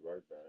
Be right back.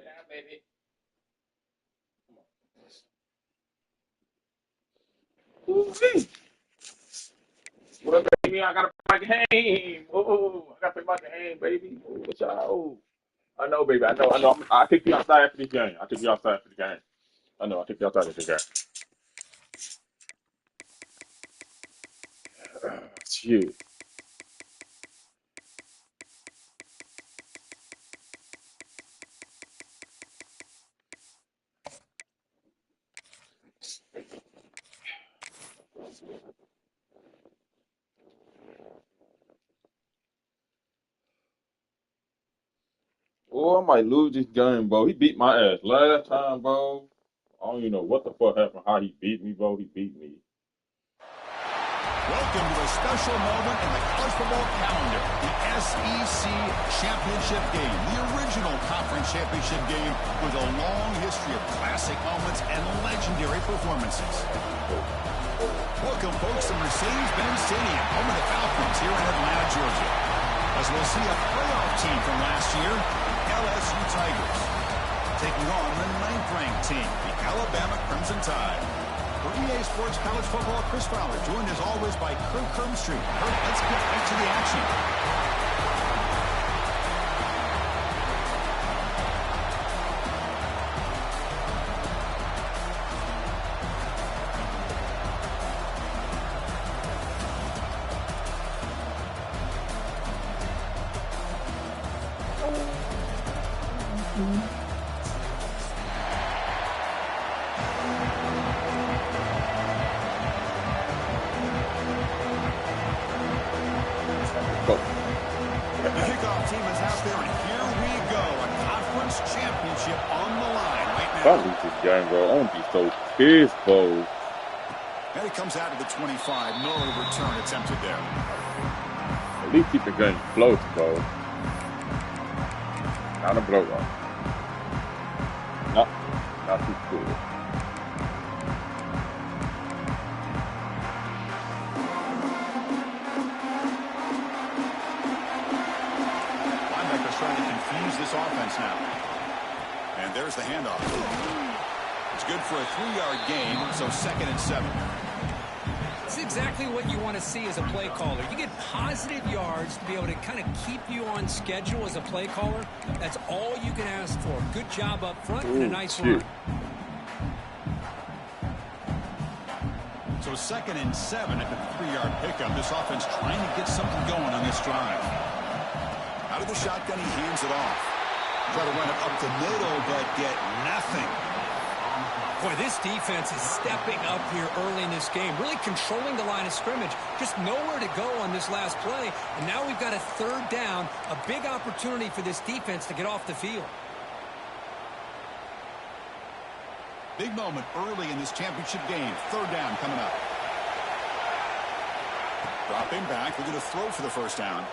Yeah, baby. Ooh-wee. What up, baby? I gotta play my game. Oh, I gotta play my game, baby. Oh, what y'all? I know, baby. I know. I'll take you outside after this game. I'll take you outside after the game. I know. I'll take you outside after the game. Shit. Oh, I might lose this game, bro. He beat my ass last time, bro. I don't even know what the fuck happened, how he beat me, bro. He beat me. Welcome to a special moment in the college football calendar, the SEC Championship game, the original conference championship game with a long history of classic moments and legendary performances. Welcome, folks, to Mercedes-Benz Stadium, home of the Falcons here in Atlanta, Georgia. As we'll see a playoff team from last year, the LSU Tigers, taking on the 9th-ranked team, the Alabama Crimson Tide. For EA Sports College Football, Chris Fowler, joined as always by Kirk Crumbstreet. Kirk, let's get right to the action. If I lose this game, bro, I'm gonna be so pissed, bro. And it comes out of the 25. No return attempted there. At least keep the game close, bro. Not a blowout. No, not too cool. Linebacker's trying to confuse this offense now. And there's the handoff. It's good for a 3-yard gain, so 2nd and 7. It's exactly what you want to see as a play caller. You get positive yards to be able to kind of keep you on schedule as a play caller. That's all you can ask for. Good job up front and a nice run. So 2nd and 7 at the 3-yard pickup. This offense trying to get something going on this drive. Out of the shotgun, he hands it off. Try to run it up the middle, but get nothing. Boy, this defense is stepping up here early in this game, really controlling the line of scrimmage. Just nowhere to go on this last play, and now we've got a third down, a big opportunity for this defense to get off the field. Big moment early in this championship game. Third down coming up. Dropping back, looking to throw for the first down.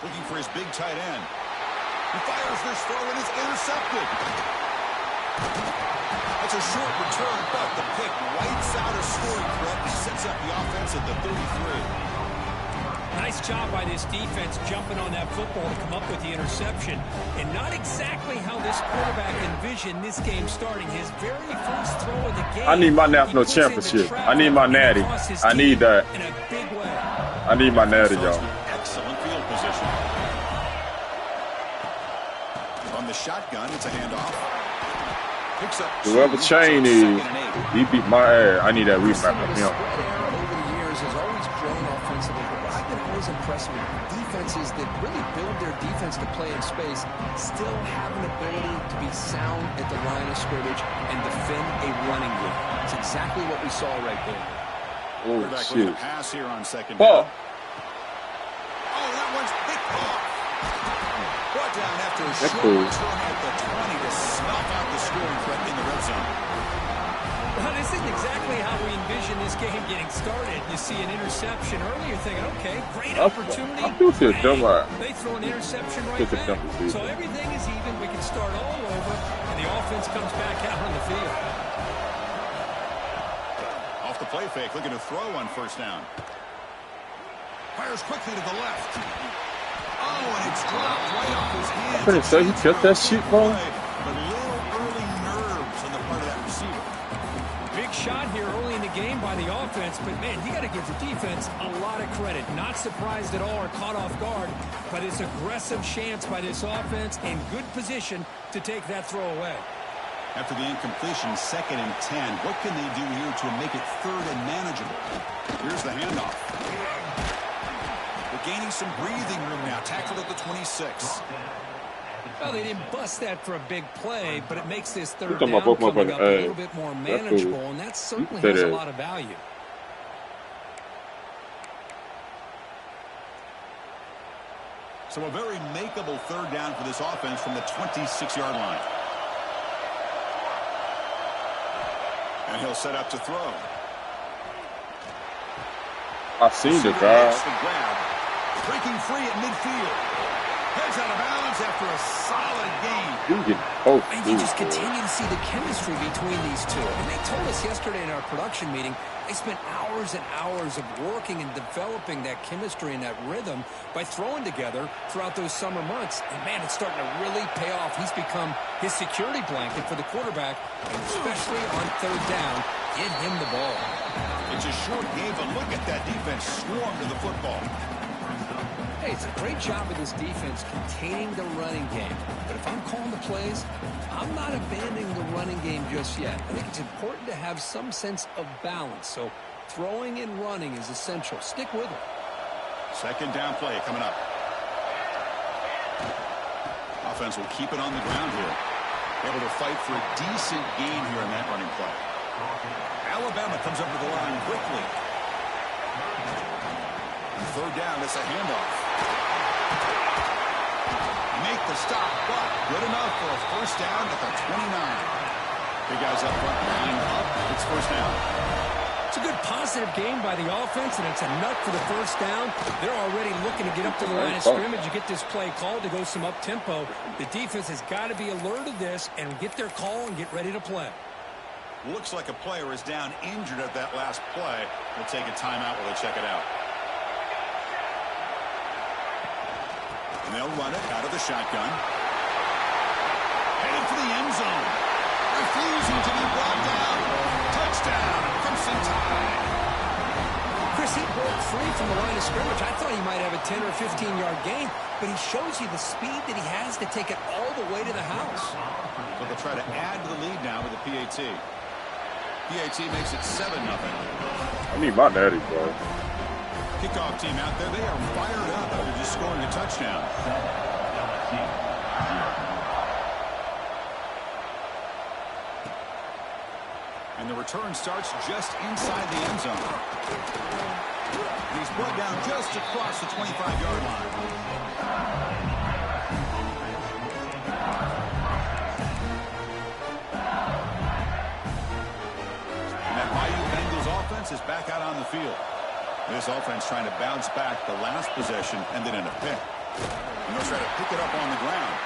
Looking for his big tight end. He fires this throw and is intercepted. That's a short return, but the pick wipes out a scoring threat and sets up the offense at the 33. Nice job by this defense jumping on that football to come up with the interception. And not exactly how this quarterback envisioned this game starting. His very first throw of the game. I need my national championship. I need my natty. I need that. In a big way. I need my natty, y'all. Excellent field position. On the shotgun, it's a handoff. Picks up Whoever Chain is, he beat my ass. I need that remap from him. Over the years has always grown offensively, but I've been always impressed with defenses that really build their defense to play in space, still have an ability to be sound at the line of scrimmage and defend a running game. It's exactly what we saw right there. Oh, shit. Pass here on second down. Oh, that one's picked off. Brought down after a short return at the 20 to snuff out the scoring threat in the red zone. Well, this isn't exactly how we envision this game getting started. You see an interception early, you're thinking, okay, great opportunity. I do feel dumb. They throw an interception right back. So everything is even. We can start all over, and the offense comes back out on the field. Off the play fake, looking to throw on first down. Fires quickly to the left. Oh, and it's dropped right off his hands. I couldn't say he kept that shit, bro. But little early nerves on the part of that receiver. Big shot here early in the game by the offense, but man, you got to give the defense a lot of credit. Not surprised at all or caught off guard, but it's aggressive chance by this offense in good position to take that throw away. After the incompletion, 2nd and 10. What can they do here to make it third and manageable? Here's the handoff. They're gaining some breathing room now. Tackled at the 26. Well, they didn't bust that for a big play, but it makes this third talking down about both coming up a motherfuckers. little bit more manageable, and that certainly has a lot of value. So a very makeable third down for this offense from the 26-yard line. And he'll set up to throw. I seen the guy. Breaking free at midfield. Heads out of bounds after a solid game. And you just continue to see the chemistry between these two. And they told us yesterday in our production meeting, they spent hours and hours of working and developing that chemistry and that rhythm by throwing together throughout those summer months. And, man, it's starting to really pay off. He's become his security blanket for the quarterback, and especially on third down, get him the ball. It's a short game, but look at that defense swarm to the football. Hey, it's a great job of this defense containing the running game. But if I'm calling the plays, I'm not abandoning the running game just yet. I think it's important to have some sense of balance. So throwing and running is essential. Stick with it. Second down play coming up. Offense will keep it on the ground here. Able to fight for a decent gain here in that running play. Alabama comes up to the line quickly. Third down, it's a handoff. Make the stop, but good enough for a first down at the 29. Big guys up front, line up. It's first down. It's a good positive game by the offense, and it's enough for the first down. They're already looking to get up to the line of scrimmage. You get this play called to go some up-tempo. The defense has got to be alert of this and get their call and get ready to play. Looks like a player is down injured at that last play. We'll take a timeout while they check it out. And they'll run it out of the shotgun. Headed for the end zone. Refusing to be brought down. Touchdown, Crimson Tide. Chris, he broke free from the line of scrimmage. I thought he might have a 10 or 15-yard gain, but he shows you the speed that he has to take it all the way to the house. So they'll try to add to the lead now with the PAT. PAT makes it 7-0. I need my natty, bro. Kickoff team out there, they are fired up after just scoring a touchdown. And the return starts just inside the end zone. And he's brought down just across the 25-yard line. And that Bayou Bengals offense is back out on the field. This offense trying to bounce back the last possession and then in a pick. And they'll try to pick it up on the ground.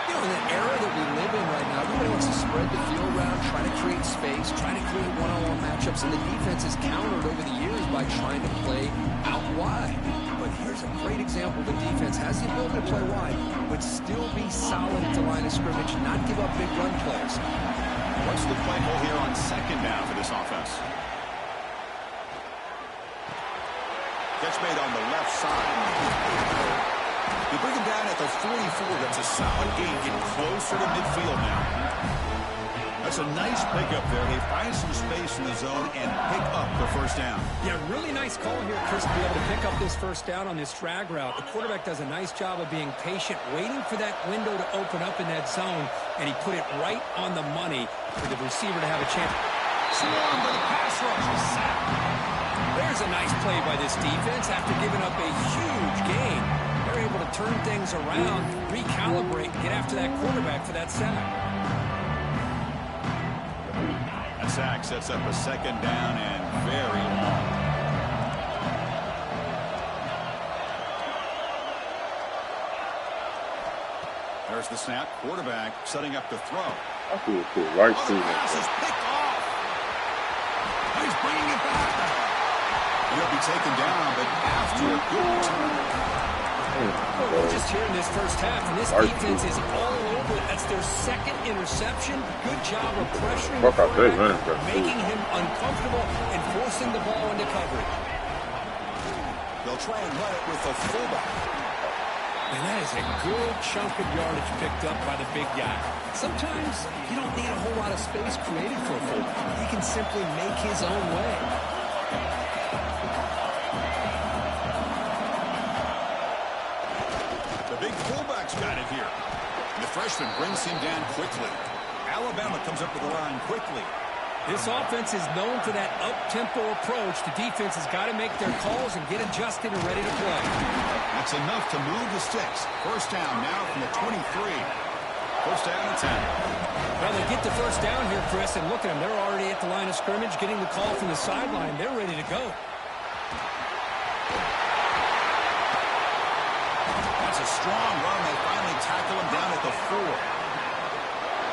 You know, in the era that we live in right now, everybody wants to spread the field around, try to create space, try to create one-on-one matchups, and the defense has countered over the years by trying to play out wide. But here's a great example. The defense has the ability to play wide, but still be solid at the line of scrimmage, not give up big run plays. What's the play call here on second down for this offense? Catch made on the left side. They bring him down at the 44. That's a solid gain, getting closer to midfield now. That's a nice pickup there. They find some space in the zone and pick up the first down. Yeah, really nice call here, Chris, to be able to pick up this first down on this drag route. The quarterback does a nice job of being patient, waiting for that window to open up in that zone, and he put it right on the money for the receiver to have a chance. Swarmed by the pass rush. There's a nice play by this defense after giving up a huge gain. They're able to turn things around, recalibrate, get after that quarterback for that sack. That sack sets up a second down and very long. There's the snap. Quarterback setting up the throw. That's cool. Right The through pass is picked off. He's bringing it back. He'll be taken down, but after a good return. Well, we're just here in this first half, and this defense is all over it. That's their second interception. Good job of pressuring the quarterback, making him uncomfortable and forcing the ball into coverage. They'll try and run it with the fullback. And that is a good chunk of yardage picked up by the big guy. Sometimes you don't need a whole lot of space created for a fullback. He can simply make his own way. Fullback's got it here. The freshman brings him down quickly. Alabama comes up with the line quickly. This offense is known for that up-tempo approach. The defense has got to make their calls and get adjusted and ready to play. That's enough to move the sticks. First down now from the 23. First down and 10. Well, they get the first down here, Chris, and look at them. They're already at the line of scrimmage, getting the call from the sideline. They're ready to go. That's a strong run. They finally tackle him down at the 4.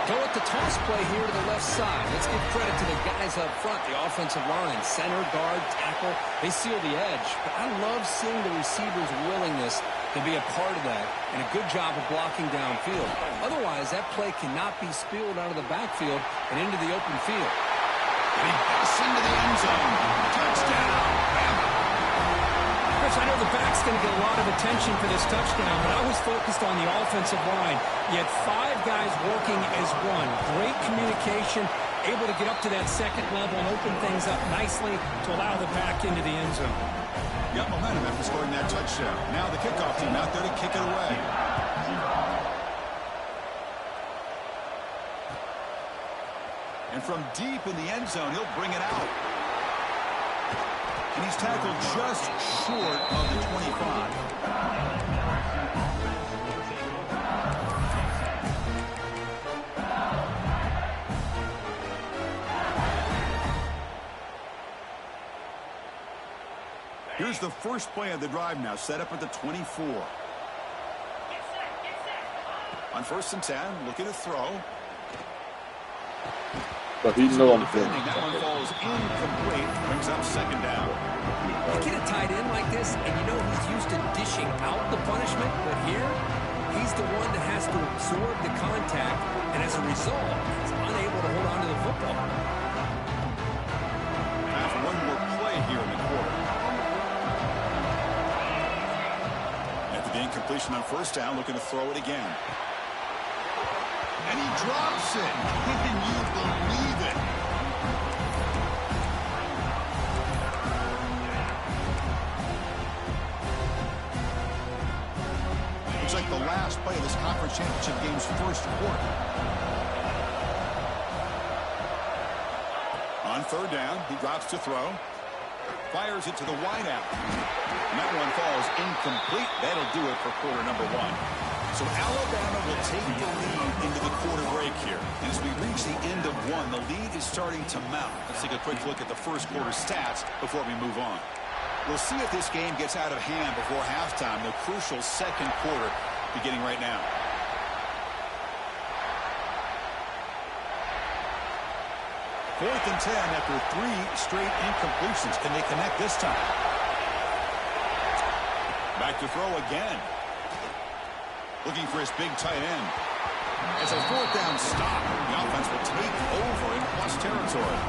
Go at the toss play here to the left side. Let's give credit to the guys up front, the offensive line, center, guard, tackle. They seal the edge. But I love seeing the receiver's willingness to be a part of that and a good job of blocking downfield. Otherwise, that play cannot be spilled out of the backfield and into the open field. And he busts into the end zone. Touchdown, Bama. Chris, I know the back's going to get a lot of attention for this touchdown, but I was focused on the offensive line. You had 5 guys working as one. Great communication, able to get up to that second level and open things up nicely to allow the back into the end zone. Got momentum after scoring that touchdown. Now the kickoff team out there to kick it away. And from deep in the end zone, he'll bring it out. And he's tackled just short of the 25. Here's the first play of the drive now, set up at the 24. On 1st and 10, looking to throw. So he know I'm doing that one falls incomplete, brings up second down. You get a tight end like this, and you know he's used to dishing out the punishment, but here, he's the one that has to absorb the contact, and as a result, he's unable to hold on to the football. Time for one more play here in the quarter. After the incompletion on 1st down, looking to throw it again. And he drops it. Can you believe it? Looks like the last play of this conference championship game's first quarter. third down. He drops to throw. Fires it to the wideout. And that one falls incomplete. That'll do it for quarter number one. So Alabama will take the lead into the quarter break here. And as we reach the end of one, the lead is starting to mount. Let's take a quick look at the first quarter stats before we move on. We'll see if this game gets out of hand before halftime, the crucial second quarter beginning right now. Fourth and 10 after 3 straight incompletions. Can they connect this time? Back to throw again. Looking for his big tight end. It's a fourth down stop. The offense will take over in plus territory.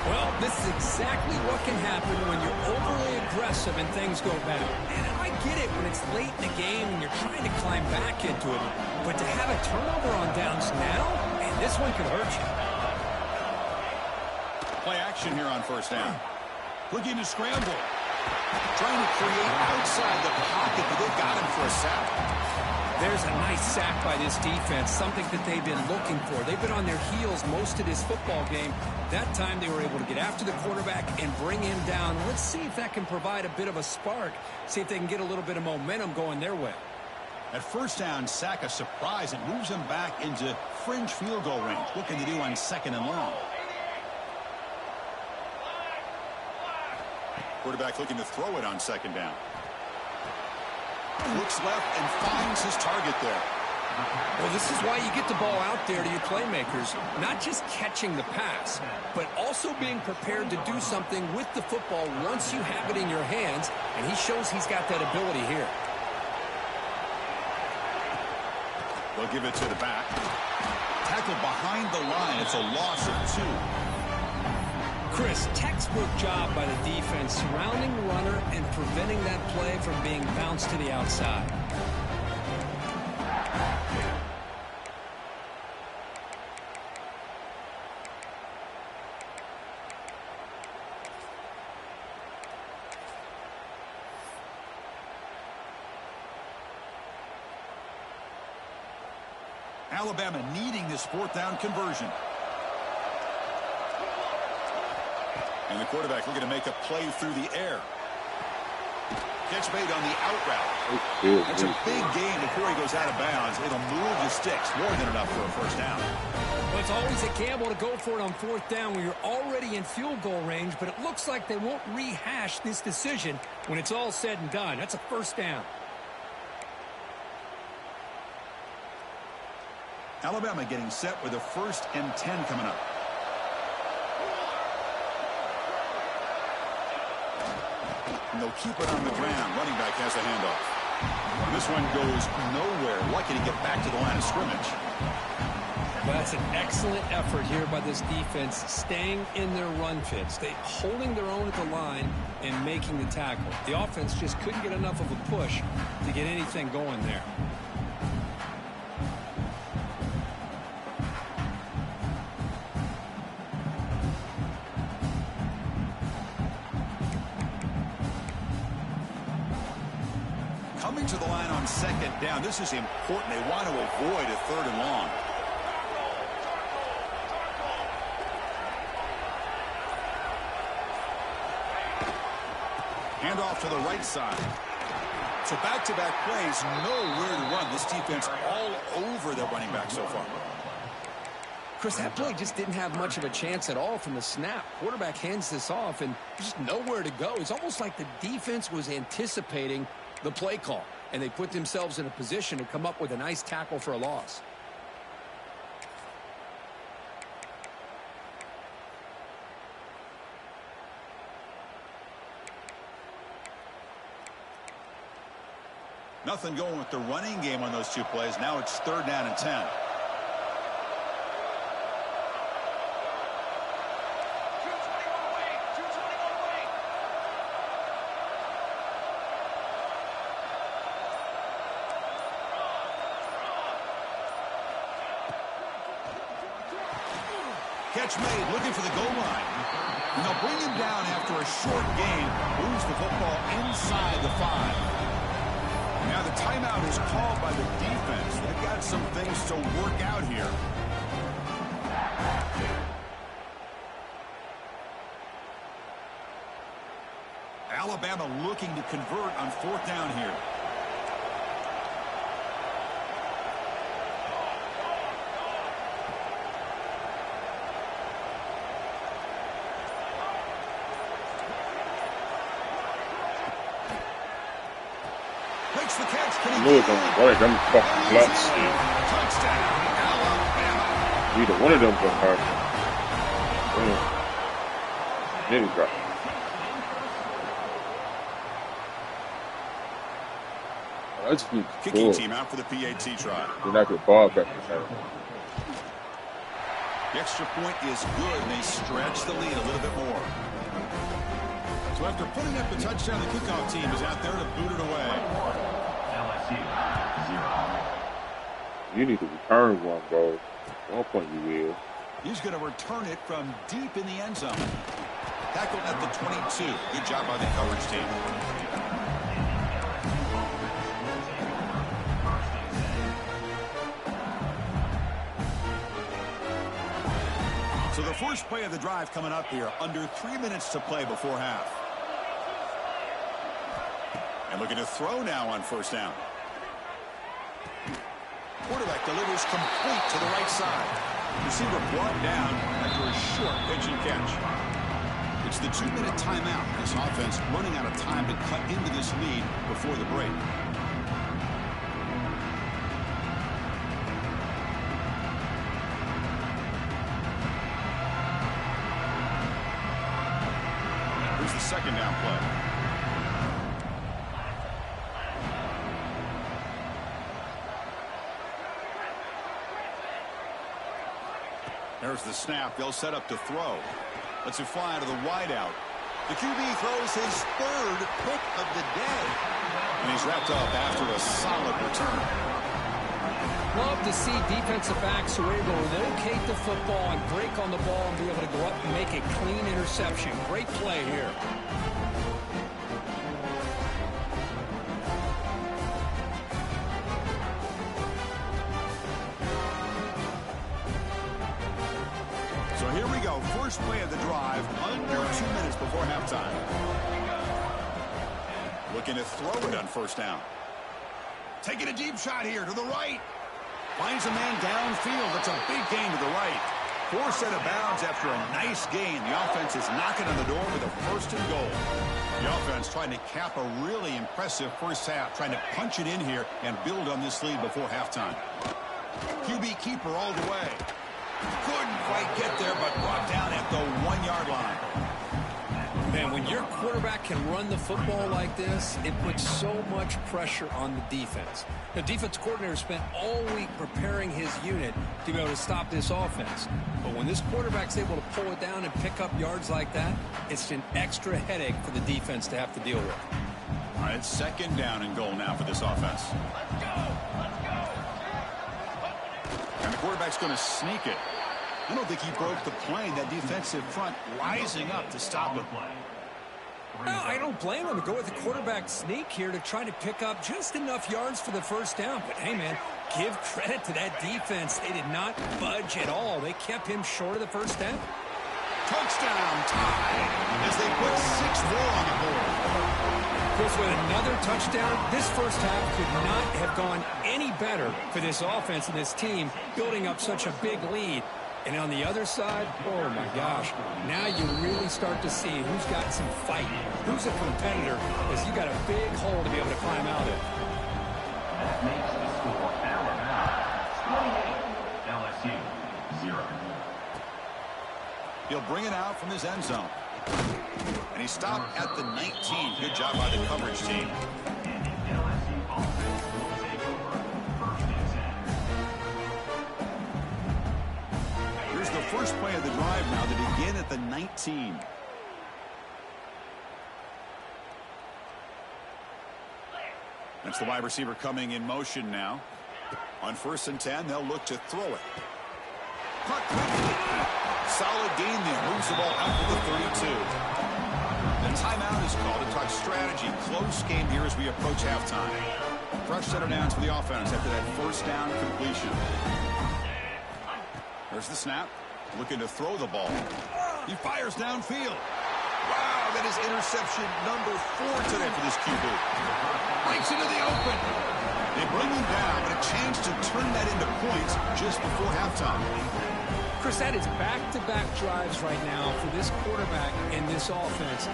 Well, this is exactly what can happen when you're overly aggressive and things go bad. And I get it when it's late in the game and you're trying to climb back into it. But to have a turnover on downs now, man, this one could hurt you. Play action here on first down. Looking to scramble. Trying to create outside the pocket, but they've got him for a sack. There's a nice sack by this defense, something that they've been looking for. They've been on their heels most of this football game. That time they were able to get after the quarterback and bring him down. Let's see if that can provide a bit of a spark. See if they can get a little bit of momentum going their way. At first down, sack a surprise and moves him back into fringe field goal range. Looking to do on second and long. Quarterback looking to throw it on second down. Looks left and finds his target there. Well, this is why you get the ball out there to your playmakers. Not just catching the pass, but also being prepared to do something with the football once you have it in your hands, and he shows he's got that ability here. They'll give it to the back. Tackled behind the line. It's a loss of 2. Chris, textbook job by the defense surrounding the runner and preventing that play from being bounced to the outside. Alabama needing this fourth down conversion. And the quarterback looking to make a play through the air. Catch made on the out route. That's a big gain before he goes out of bounds. It'll move the sticks. More than enough for a first down. Well, it's always a gamble to go for it on fourth down when you're already in field goal range, but it looks like they won't rehash this decision when it's all said and done. That's a first down. Alabama getting set with a 1st and 10 coming up. And they'll keep it on the ground. Running back has a handoff. And this one goes nowhere. Lucky to get back to the line of scrimmage. Well, that's an excellent effort here by this defense, staying in their run fits. They holding their own at the line and making the tackle. The offense just couldn't get enough of a push to get anything going there. Coming to the line on second down. This is important. They want to avoid a 3rd and long. Handoff to the right side. So back-to-back plays, nowhere to run. This defense all over their running back so far. Chris, that play just didn't have much of a chance at all from the snap. Quarterback hands this off and just nowhere to go. It's almost like the defense was anticipating the play call, and they put themselves in a position to come up with a nice tackle for a loss. Nothing going with the running game on those 2 plays. Now it's 3rd down and 10. Catch made, looking for the goal line. And they'll bring him down after a short gain. Moves the football inside the 5. Now the timeout is called by the defense. They've got some things to work out here. Alabama looking to convert on 4th down here. Makes the catch. Can he Lord, them fucking sluts. Touchdown, Alabama. Either one of them was hurt. Nearly dropped. That's good. Kicking team out for the PAT try. They're not good ball back this time. The extra point is good, and they stretch the lead a little bit more. So after putting up the touchdown, the kickoff team is out there to boot it away. You need to return one, bro. At one point you will. He's going to return it from deep in the end zone. Tackled at the 22. Good job by the coverage team. So the first play of the drive coming up here. Under 3 minutes to play before half. And looking to throw now on 1st down. Quarterback delivers complete to the right side. Receiver brought down after a short pitch and catch. It's the 2-minute timeout. This offense running out of time to cut into this lead before the break. Here's the 2nd down play. There's the snap. They'll set up to throw. Lets it fly to the wideout. The QB throws his 3rd pick of the day. And he's wrapped up after a solid return. Love to see defensive backs who are able to locate the football and break on the ball and be able to go up and make a clean interception. Great play here. So here we go. First play of the drive, under 2 minutes before halftime. Looking to throw it on 1st down. Taking a deep shot here to the right. Finds a man downfield. That's a big gain to the right. Forced out of bounds after a nice gain. The offense is knocking on the door with a 1st and goal. The offense trying to cap a really impressive first half, trying to punch it in here and build on this lead before halftime. QB keeper all the way. Couldn't quite get there, but brought down at the 1-yard line. Man, when your quarterback can run the football like this, it puts so much pressure on the defense. The defense coordinator spent all week preparing his unit to be able to stop this offense. But when this quarterback's able to pull it down and pick up yards like that, it's an extra headache for the defense to have to deal with. All right, 2nd down and goal now for this offense. Let's go! Let's go! And the quarterback's going to sneak it. I don't think he broke the plane. That defensive front rising up to stop it. No, I don't blame him to go with the quarterback sneak here to try to pick up just enough yards for the 1st down. But, hey, man, give credit to that defense. They did not budge at all. They kept him short of the 1st down. Touchdown tie as they put 6 more on the board. Chris, with another touchdown, this first half could not have gone any better for this offense and this team, building up such a big lead. And on the other side, oh my gosh, now you really start to see who's got some fight, who's a competitor, as you got a big hole to be able to climb out of. That makes the score Alabama 28, LSU 0. He'll bring it out from his end zone. And he stopped at the 19. Good job by the coverage team. Here's the first play of the drive now to begin at the 19. That's the wide receiver coming in motion now. On 1st and 10, they'll look to throw it. Caught quickly. Solid gain there. Moves the ball out to the 32. The timeout is called to talk strategy. Close game here as we approach halftime. Fresh set of downs for the offense after that 1st down completion. There's the snap. Looking to throw the ball. He fires downfield. Wow, that is interception number 4 today for this QB. Breaks into the open. They bring him down, but a chance to turn that into points just before halftime. Chris, that is back-to-back drives right now for this quarterback and this offense.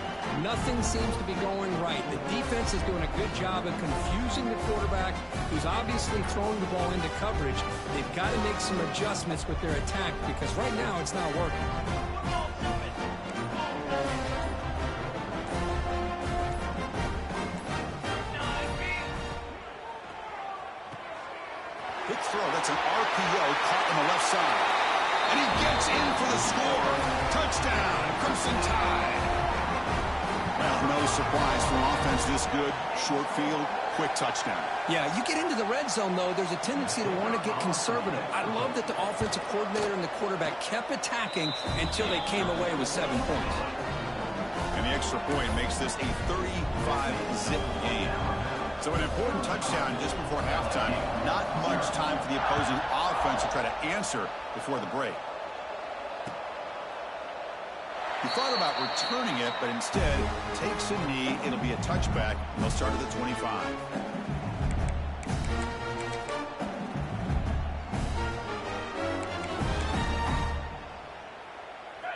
Nothing seems to be going right. The defense is doing a good job of confusing the quarterback, who's obviously throwing the ball into coverage. They've got to make some adjustments with their attack because right now it's not working. Big throw. That's an RPO caught on the left side. And he gets in for the score. Touchdown, Crimson Tide. Well, no surprise for an offense this good. Short field, quick touchdown. Yeah, you get into the red zone, though, there's a tendency to want to get conservative. I love that the offensive coordinator and the quarterback kept attacking until they came away with 7 points. And the extra point makes this a 35-zip game. So an important touchdown just before halftime. Not much time for the opposing offense to try to answer before the break. He thought about returning it, but instead takes a knee. It'll be a touchback. They'll start at the 25.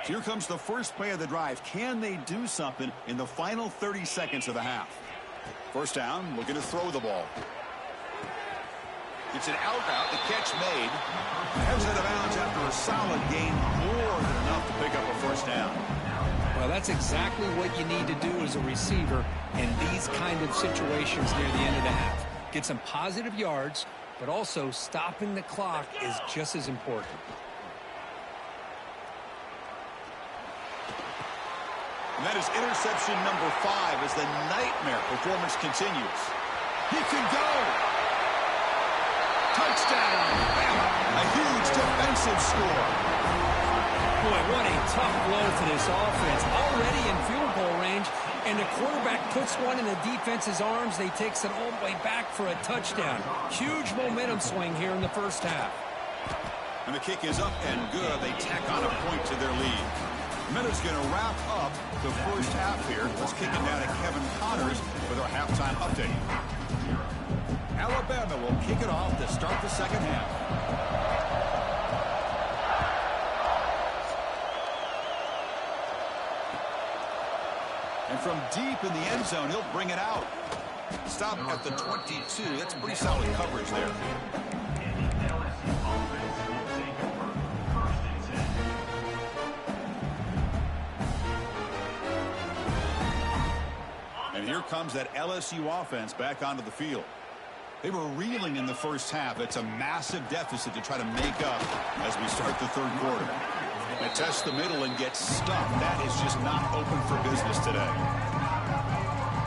So here comes the first play of the drive. Can they do something in the final 30 seconds of the half? First down, looking to throw the ball. It's an out, the catch made. Heads out of bounds after a solid gain, more than enough to pick up a first down. Well, that's exactly what you need to do as a receiver in these kind of situations near the end of the half. Get some positive yards, but also stopping the clock is just as important. And that is interception number 5 as the nightmare performance continues. He can go. Touchdown. A huge defensive score. Boy, what a tough blow for this offense. Already in field goal range, and the quarterback puts one in the defense's arms. They takes it all the way back for a touchdown. Huge momentum swing here in the first half. And the kick is up and good. They tack on a point to their lead. Notra's going to wrap up the first half here. Let's kick it down to Kevin Connors with our halftime update. Alabama will kick it off to start the second half. And from deep in the end zone, he'll bring it out. Stop at the 22. That's pretty solid coverage there. And here comes that LSU offense back onto the field. They were reeling in the first half. It's a massive deficit to try to make up as we start the third quarter. They test the middle and get stuck. That is just not open for business today.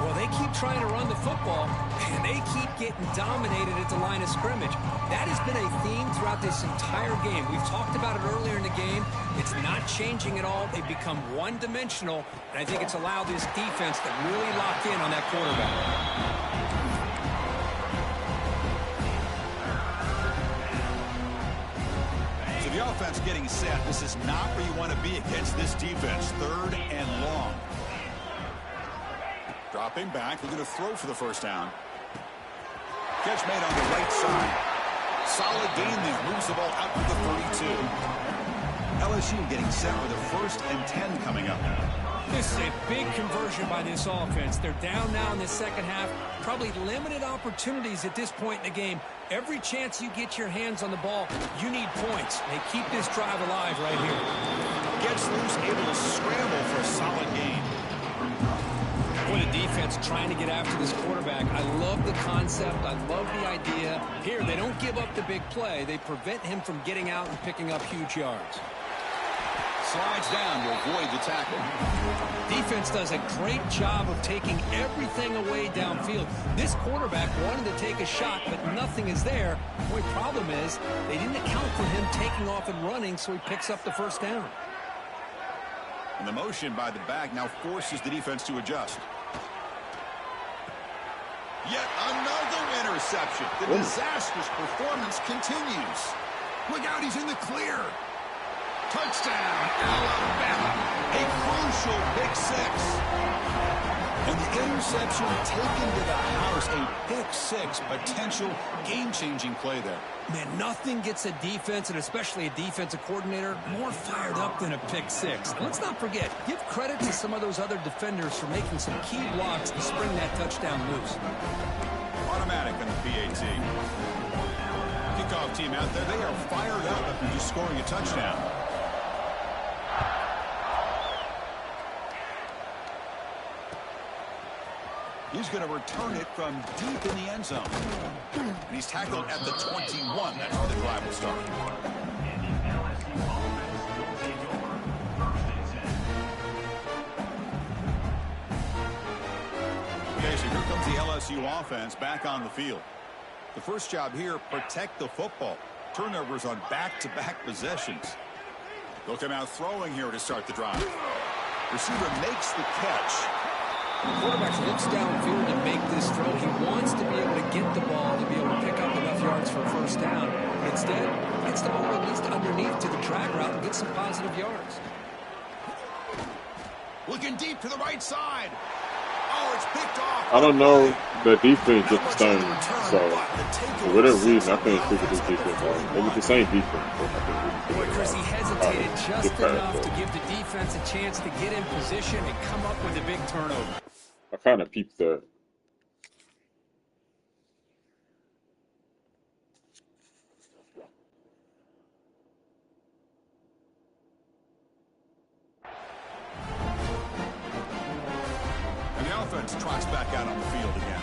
Well, they keep trying to run the football, and they keep getting dominated at the line of scrimmage. That has been a theme throughout this entire game. We've talked about it earlier in the game. It's not changing at all. They've become one-dimensional, and I think it's allowed this defense to really lock in on that quarterback. So the offense getting set. This is not where you want to be against this defense. Third and long. Dropping back, looking to throw for the first down. Catch made on the right side. Solid gain there. Moves the ball out to the 32. LSU getting set with a 1st and 10 coming up. This is a big conversion by this offense. They're down now in the second half. Probably limited opportunities at this point in the game. Every chance you get your hands on the ball, you need points. They keep this drive alive right here. Gets loose, able to scramble for a solid gain. Boy, the defense trying to get after this quarterback. I love the concept. I love the idea. Here, they don't give up the big play. They prevent him from getting out and picking up huge yards. Slides down to avoid the tackle. Defense does a great job of taking everything away downfield. This quarterback wanted to take a shot, but nothing is there. The only problem is they didn't account for him taking off and running, so he picks up the first down. And the motion by the back now forces the defense to adjust. Yet another interception. The disastrous performance continues. Look out, he's in the clear. Touchdown, Alabama. A crucial crucial big six. And the interception taken to the house. A pick six, potential game-changing play there. Man, nothing gets a defense, and especially a defensive coordinator, more fired up than a pick six. And let's not forget, give credit to some of those other defenders for making some key blocks to spring that touchdown loose. Automatic on the PAT. Kickoff team out there, they are fired up after just scoring a touchdown. He's going to return it from deep in the end zone. And he's tackled at the 21. That's where the drive will start. And the LSU offense will take over 1st and 10. Okay, so here comes the LSU offense back on the field. The first job here, protect the football. Turnovers on back-to-back possessions. They'll come out throwing here to start the drive. Receiver makes the catch. The quarterback looks downfield to make this throw. He wants to be able to get the ball to be able to pick up enough yards for a first down. But instead, gets the ball at least underneath to the drag route and gets some positive yards. Looking deep to the right side. Oh, it's picked off. I don't know the defense just done. So, for whatever reason, I couldn't figure this defense out. It was the same defense. Boy, Chris, he hesitated just enough to give the defense a chance to get in position and come up with a big turnover. I kind of peeped that. And the offense trots back out on the field again.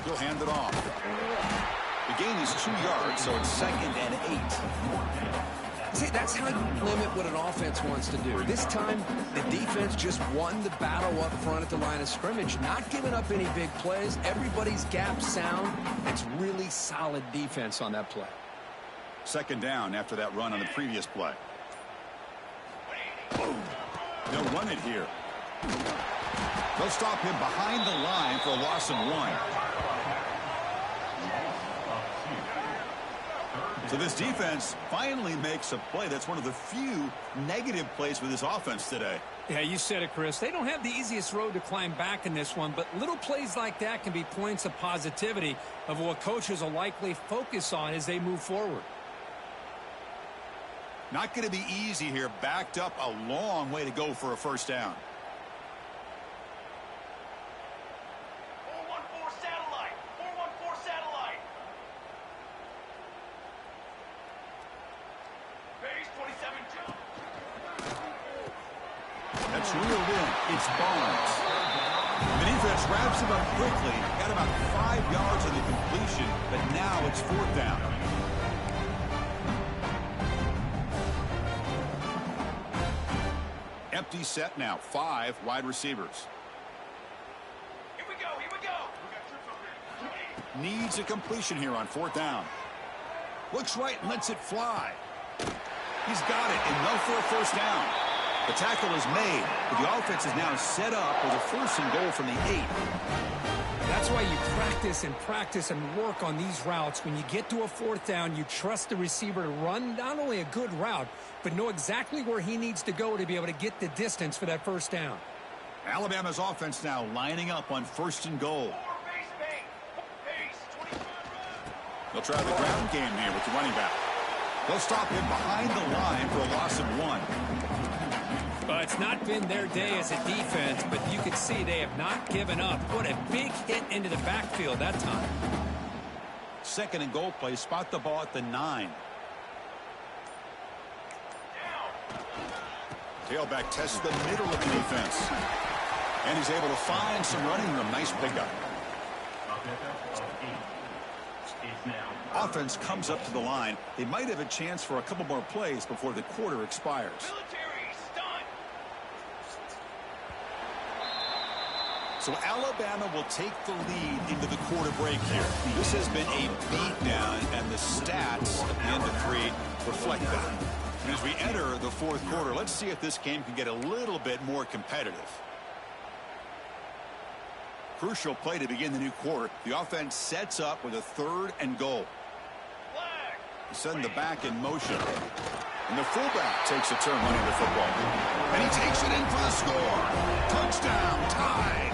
He'll hand it off. The gain is 2 yards, so it's 2nd and 8. See, that's how you limit what an offense wants to do. This time, the defense just won the battle up front at the line of scrimmage, not giving up any big plays. Everybody's gap sound. It's really solid defense on that play. 2nd down after that run on the previous play. They'll run it here. They'll stop him behind the line for a loss of 1. So this defense finally makes a play. That's one of the few negative plays for this offense today. Yeah, you said it, Chris. They don't have the easiest road to climb back in this one, but little plays like that can be points of positivity of what coaches will likely focus on as they move forward. Not going to be easy here. Backed up a long way to go for a first down. 414 satellite. 414 satellite. Base 27 jump. That's reeled in. It's Barnes. The defense wraps him up quickly. Got about 5 yards of the completion, but now it's 4th down. Empty set now. 5 wide receivers. Here we go. Here we go. Needs a completion here on 4th down. Looks right and lets it fly. He's got it and no for a first down. The tackle is made, but the offense is now set up with a 1st and goal from the 8. That's why you practice and work on these routes. When you get to a 4th down, you trust the receiver to run not only a good route, but know exactly where he needs to go to be able to get the distance for that first down. Alabama's offense now lining up on 1st and goal. They'll try the ground game here with the running back. They'll stop him behind the line for a loss of 1. Well, it's not been their day as a defense, but you can see they have not given up. What a big hit into the backfield that time. 2nd and goal play. Spot the ball at the 9. Tailback tests the middle of the defense. And he's able to find some running room. Nice pickup. Offense comes up to the line. They might have a chance for a couple more plays before the quarter expires. So Alabama will take the lead into the quarter break here. This has been a beatdown, and the stats at the end of 3 reflect that. And as we enter the 4th quarter, let's see if this game can get a little bit more competitive. Crucial play to begin the new quarter. The offense sets up with a 3rd and goal. Send the back in motion. And the fullback takes a turn running the football. And he takes it in for the score. Touchdown, tied.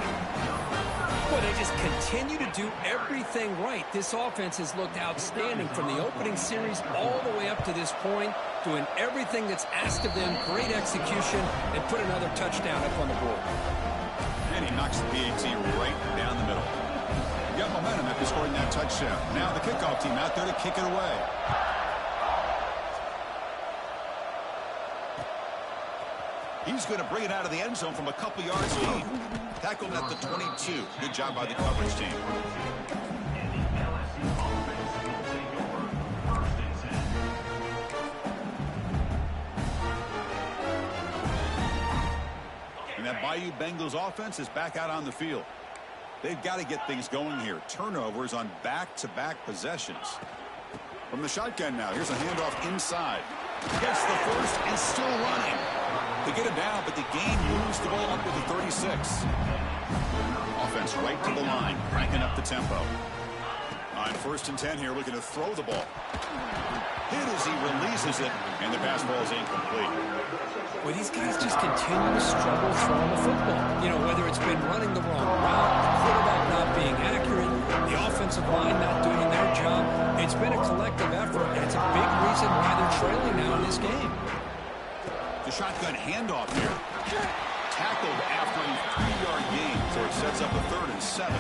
Well, they just continue to do everything right. This offense has looked outstanding from the opening series all the way up to this point, doing everything that's asked of them, great execution, and put another touchdown up on the board. And he knocks the PAT right down the middle. You got momentum after scoring that touchdown. Now the kickoff team out there to kick it away. He's going to bring it out of the end zone from a couple yards deep. Tackled at the 22. Good job by the coverage team. And that Bayou Bengals offense is back out on the field. They've got to get things going here. Turnovers on back-to-back possessions. From the shotgun now, here's a handoff inside. Gets the first and still running. They get him down, but the game moves the ball up to the 36. Offense right to the line, cranking up the tempo. On 1st and 10 here, looking to throw the ball. Hit as he releases it, and the pass ball is incomplete. Well, these guys just continue to struggle throwing the football. You know, whether it's been running the wrong route, the quarterback not being accurate, the offensive line not doing their job. It's been a collective effort, and it's a big reason why they're trailing now in this game. The shotgun handoff here. Tackled after a 3-yard gain, so it sets up a 3rd and 7.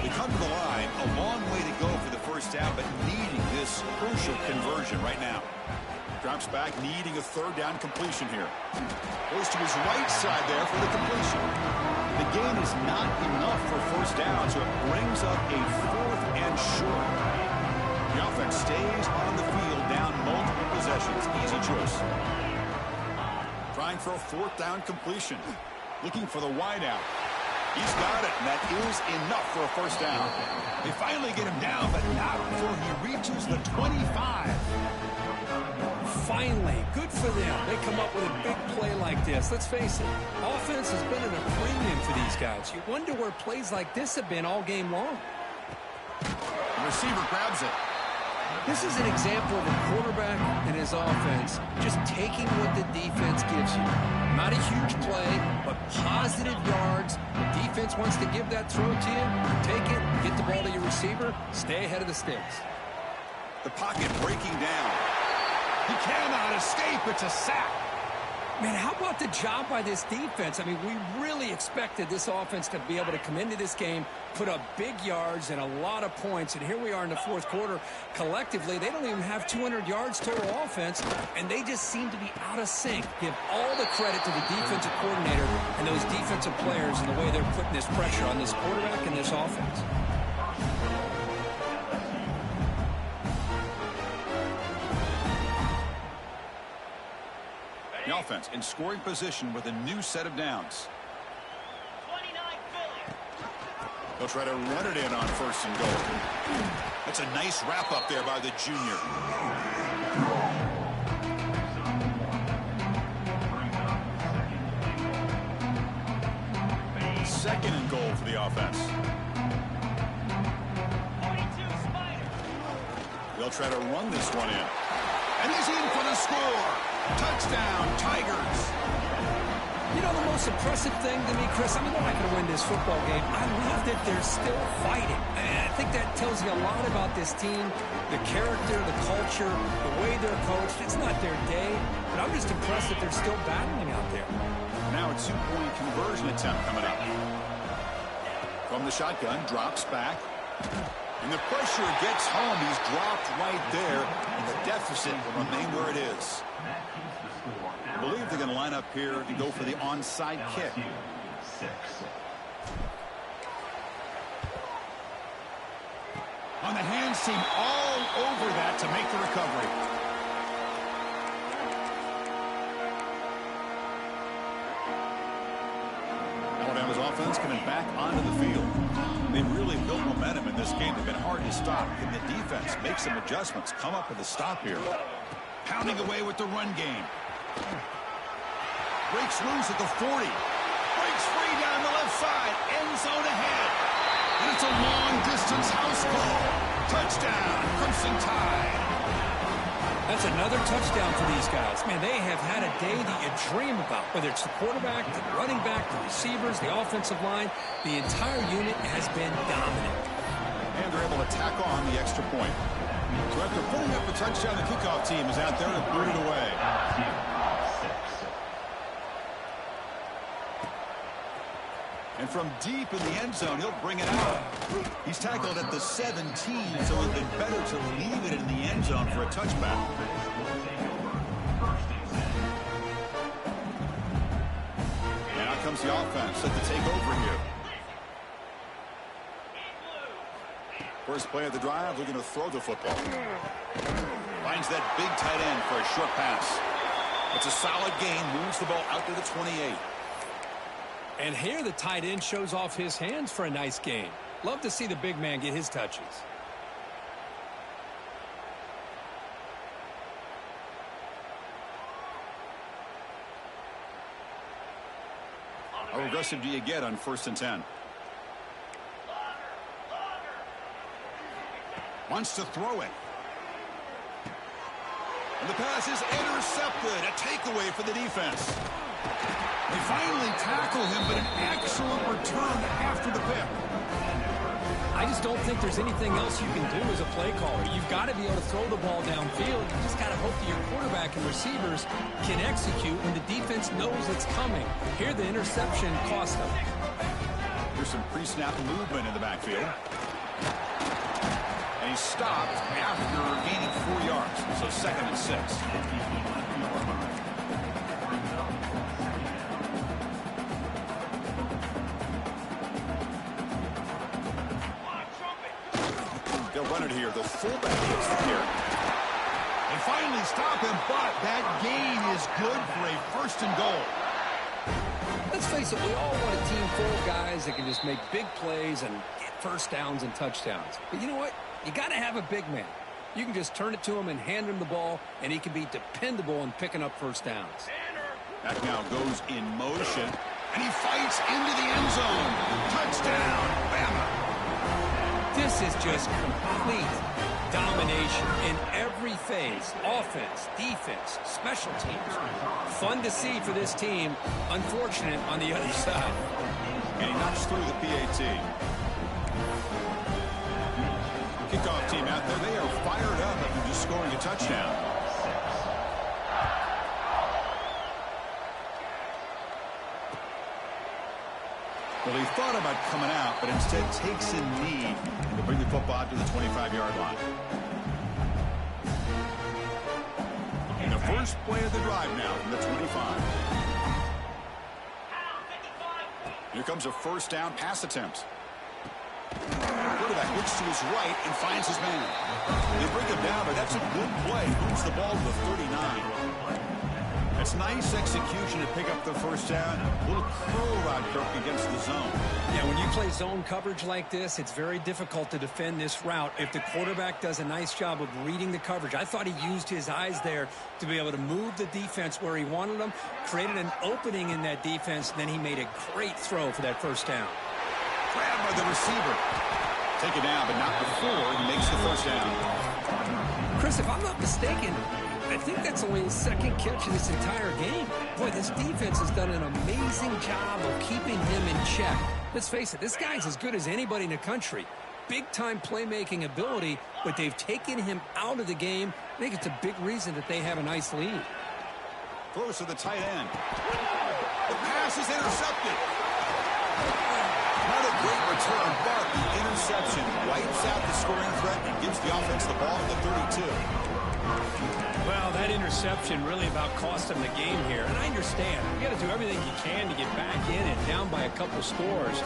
They come to the line, a long way to go for the first down, but needing this crucial conversion right now. Drops back, needing a 3rd down completion here. Goes to his right side there for the completion. The gain is not enough for 1st down, so it brings up a 4th and short. The offense stays on the field down multiple possessions. Easy choice. Trying for a 4th down completion. Looking for the wideout. He's got it, and that is enough for a 1st down. They finally get him down, but not before he reaches the 25. Finally, good for them. They come up with a big play like this. Let's face it, offense has been at a premium for these guys. You wonder where plays like this have been all game long. The receiver grabs it. This is an example of a quarterback and his offense just taking what the defense gives you. Not a huge play, but positive yards. The defense wants to give that throw to you. Take it, get the ball to your receiver, stay ahead of the sticks. The pocket breaking down. He cannot escape. It's a sack. Man, how about the job by this defense? I mean, we really expected this offense to be able to come into this game, put up big yards and a lot of points, and here we are in the 4th quarter. Collectively, they don't even have 200 yards total offense, and they just seem to be out of sync. Give all the credit to the defensive coordinator and those defensive players and the way they're putting this pressure on this quarterback and this offense. The offense in scoring position with a new set of downs. They'll try to run it in on 1st and goal. That's a nice wrap up there by the junior. 2nd and goal for the offense. They'll try to run this one in. And he's in for the score. Touchdown, Tigers. You know, the most impressive thing to me, Chris, I mean, they're not going to win this football game. I love that they're still fighting. And I think that tells you a lot about this team, the character, the culture, the way they're coached. It's not their day, but I'm just impressed that they're still battling out there. Now a 2-point conversion attempt coming up. From the shotgun, drops back. And the pressure gets home. He's dropped right there, and the deficit will remain where it is. I believe they're going to line up here to go for the onside kick. On the hands team, all over that to make the recovery. Alabama's offense coming back onto the field. They've really built momentum in this game. They've been hard to stop. Can the defense make some adjustments? Come up with a stop here. Pounding away with the run game. Breaks loose at the 40. Breaks free down the left side. End zone ahead. And it's a long distance distance house call. Touchdown, Crimson Tide. That's another touchdown for these guys. Man, they have had a day that you dream about. Whether it's the quarterback, the running back, the receivers, the offensive line, the entire unit has been dominant. And they're able to tack on the extra point. So after putting up a touchdown, the kickoff team is out there to boot it away. And from deep in the end zone, he'll bring it out. He's tackled at the 17, so it would have been better to leave it in the end zone for a touchback. And out comes the offense set to take over here. First play of the drive, looking to throw the football. Finds that big tight end for a short pass. It's a solid gain, moves the ball out to the 28. And here the tight end shows off his hands for a nice gain. Love to see the big man get his touches. How aggressive do you get on 1st and 10? Wants to throw it. And the pass is intercepted. A takeaway for the defense. They finally tackle him, but an excellent return after the pick. I just don't think there's anything else you can do as a play caller. You've got to be able to throw the ball downfield. You just got to hope that your quarterback and receivers can execute when the defense knows it's coming. Here, the interception cost them. There's some pre-snap movement in the backfield. And he stopped after gaining 4 yards. So 2nd and 6. They'll run it here. The fullback gets the carry. They finally stop him, but that gain is good for a 1st and goal. Let's face it, we all want a team full of guys that can just make big plays and get first downs and touchdowns. But you know what? You got to have a big man. You can just turn it to him and hand him the ball, and he can be dependable in picking up first downs. Back now goes in motion, and he fights into the end zone. Touchdown, Bama. This is just complete domination in every phase. Offense, defense, special teams. Fun to see for this team. Unfortunate on the other side. And he knocks through the PAT. Kickoff team out there, they are fired up after just scoring a touchdown. Well, he thought about coming out, but instead takes a knee to bring the football to the 25-yard line. And the first play of the drive now from the 25. Here comes a 1st down pass attempt. Quarterback looks to his right and finds his man. They bring him down, but that's a good play. Moves the ball to the 39. It's nice execution to pick up the 1st down. A little curl route, Kirk, against the zone. Yeah, when you play zone coverage like this, it's very difficult to defend this route if the quarterback does a nice job of reading the coverage. I thought he used his eyes there to be able to move the defense where he wanted them, created an opening in that defense, and then he made a great throw for that 1st down. Grabbed by the receiver. Take it down, but not before he makes the 1st down. Chris, if I'm not mistaken, I think that's only his 2nd catch of this entire game. Boy, this defense has done an amazing job of keeping him in check. Let's face it, this guy's as good as anybody in the country. Big-time playmaking ability, but they've taken him out of the game. I think it's a big reason that they have a nice lead. Throws to the tight end. The pass is intercepted. Not a great return, but the interception wipes out the scoring threat and gives the offense the ball at the 32. Well, that interception really about cost them the game here. And I understand. You got to do everything you can to get back in and down by a couple scores.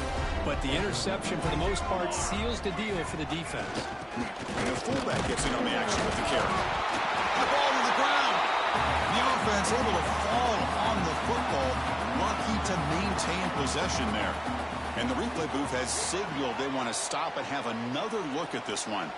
But the interception, for the most part, seals the deal for the defense. And the fullback gets in on the action with the carry. The ball to the ground. The offense able to fall on the football. Lucky to maintain possession there. And the replay booth has signaled they want to stop and have another look at this one.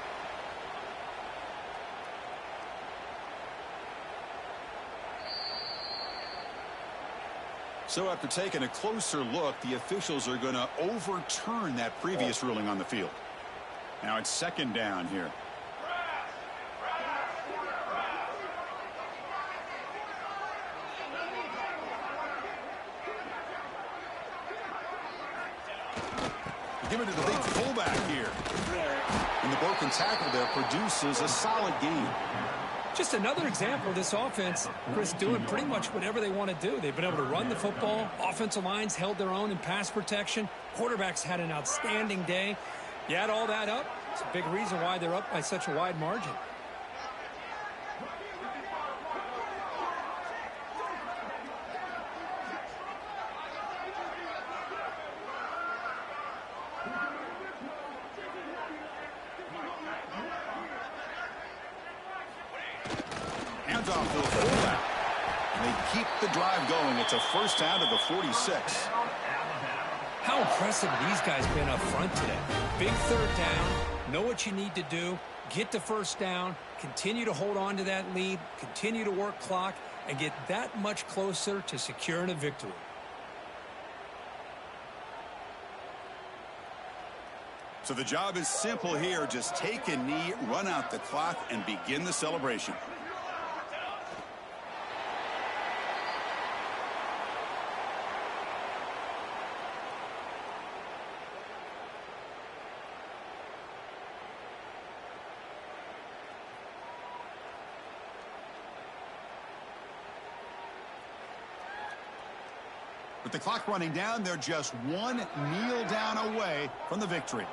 So after taking a closer look, the officials are going to overturn that previous ruling on the field. Now it's second down here. Give it to the big fullback here. And the broken tackle there produces a solid gain. Just another example of this offense, Chris, doing pretty much whatever they want to do. They've been able to run the football. Offensive lines held their own in pass protection. Quarterbacks had an outstanding day. You add all that up, it's a big reason why they're up by such a wide margin. Hands off to the fullback. And they keep the drive going. It's a first down to the 46. How impressive these guys been up front today. Big third down, know what you need to do, get the first down, continue to hold on to that lead, continue to work clock, and get that much closer to securing a victory. So the job is simple here. Just take a knee, run out the clock, and begin the celebration. With the clock running down, they're just one kneel down away from the victory.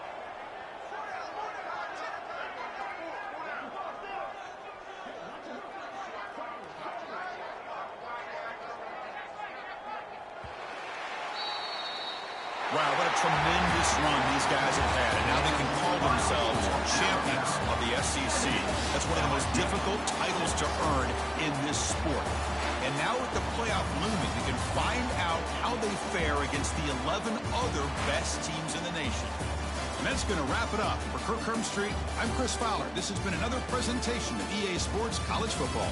Wow, what a tremendous run these guys have had, and now they can call themselves champions of the SEC. That's one of the most difficult titles to earn in this sport. And now with the playoff looming, we can find out how they fare against the 11 other best teams in the nation. And that's going to wrap it up. For Kirk Street, I'm Chris Fowler. This has been another presentation of EA Sports College Football.